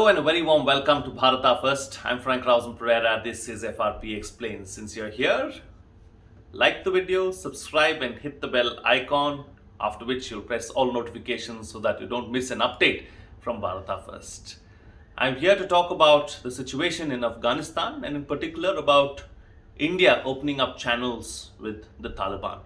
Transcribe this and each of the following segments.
Hello and a very warm welcome to Bharata First. I'm Frank Rausen Pereira. This is FRP Explains. Since you're here, like the video, subscribe and hit the bell icon, after which you'll press all notifications so that you don't miss an update from Bharata First. I'm here to talk about the situation in Afghanistan and in particular about India opening up channels with the Taliban.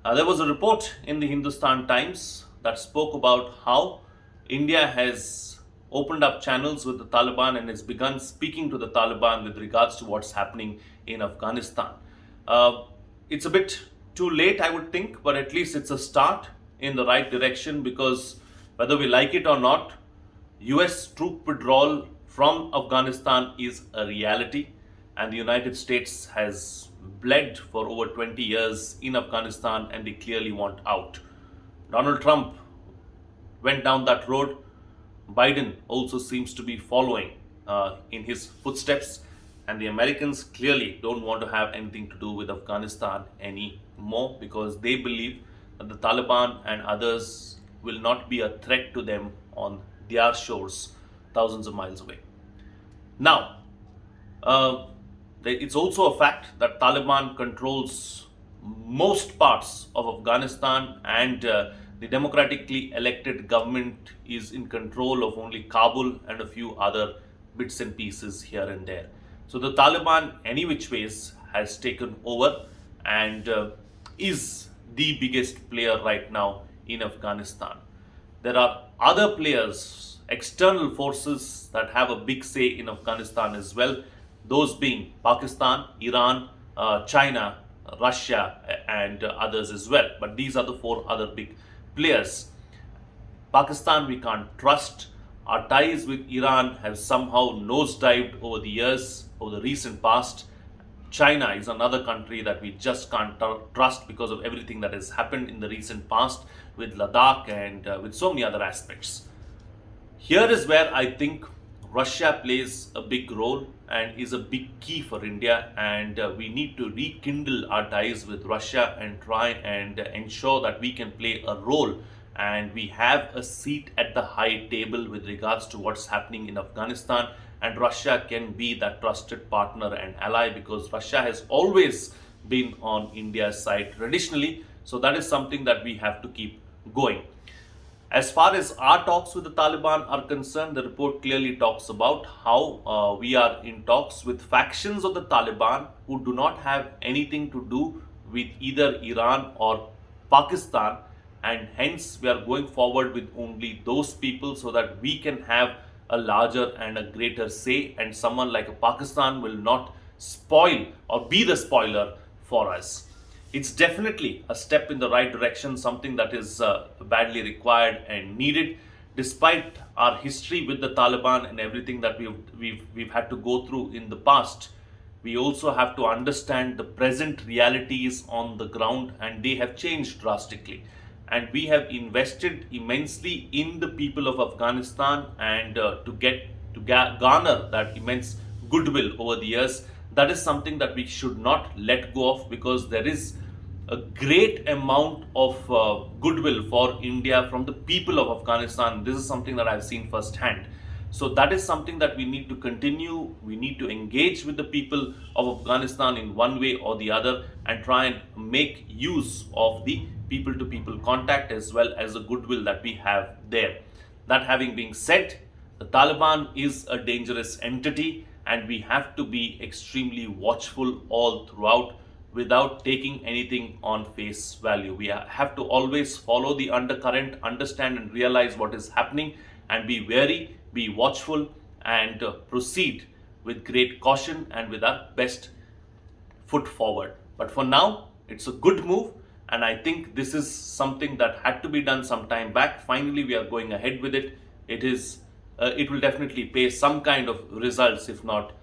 There was a report in the Hindustan Times that spoke about how India has opened up channels with the Taliban and has begun speaking to the Taliban with regards to what's happening in Afghanistan. It's a bit too late, I would think, but at least it's a start in the right direction because whether we like it or not, US troop withdrawal from Afghanistan is a reality, and the United States has bled for over 20 years in Afghanistan and they clearly want out. Donald Trump went down that road. Biden also seems to be following in his footsteps, and the Americans clearly don't want to have anything to do with Afghanistan anymore because they believe that the Taliban and others will not be a threat to them on their shores thousands of miles away. Now, it's also a fact that Taliban controls most parts of Afghanistan, and the democratically elected government is in control of only Kabul and a few other bits and pieces here and there. So the Taliban, any which ways, has taken over and is the biggest player right now in Afghanistan. There are other players, external forces that have a big say in Afghanistan as well, those being Pakistan, Iran, China, Russia, and others as well. But these are the four other big players. Pakistan we can't trust. Our ties with Iran have somehow nosedived over the years, over the recent past. China is another country that we just can't trust because of everything that has happened in the recent past with Ladakh and with so many other aspects. Here is where I think Russia plays a big role and is a big key for India, and we need to rekindle our ties with Russia and try and ensure that we can play a role and we have a seat at the high table with regards to what's happening in Afghanistan, and Russia can be that trusted partner and ally because Russia has always been on India's side traditionally. So that is something that we have to keep going. As far as our talks with the Taliban are concerned, the report clearly talks about how we are in talks with factions of the Taliban who do not have anything to do with either Iran or Pakistan, and hence we are going forward with only those people so that we can have a larger and a greater say, and someone like Pakistan will not spoil or be the spoiler for us. It's definitely a step in the right direction, something that is badly required and needed. Despite our history with the Taliban and everything that we've had to go through in the past, we also have to understand the present realities on the ground, and they have changed drastically. And we have invested immensely in the people of Afghanistan, and to garner that immense goodwill over the years. That is something that we should not let go of because there is a great amount of goodwill for India from the people of Afghanistan. This is something that I've seen firsthand. So that is something that we need to continue. We need to engage with the people of Afghanistan in one way or the other and try and make use of the people to people contact as well as the goodwill that we have there. That having been said, the Taliban is a dangerous entity and we have to be extremely watchful all throughout without taking anything on face value. We have to always follow the undercurrent, understand and realize what is happening, and be wary, be watchful, and proceed with great caution and with our best foot forward. But for now, it's a good move, and I think this is something that had to be done some time back. Finally, we are going ahead with it. It will definitely pay some kind of results, if not,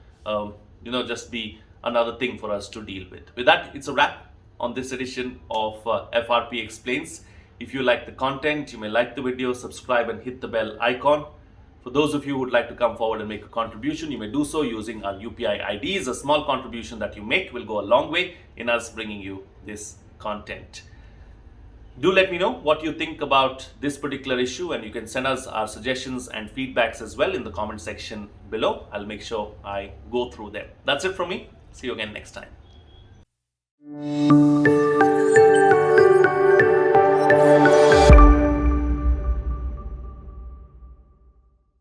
just be another thing for us to deal with. With that, it's a wrap on this edition of FRP Explains. If you like the content, you may like the video, subscribe and hit the bell icon. For those of you who would like to come forward and make a contribution, you may do so using our UPI IDs. A small contribution that you make will go a long way in us bringing you this content. Do let me know what you think about this particular issue, and you can send us our suggestions and feedbacks as well in the comment section below. I'll make sure I go through them. That's it from me. See you again next time.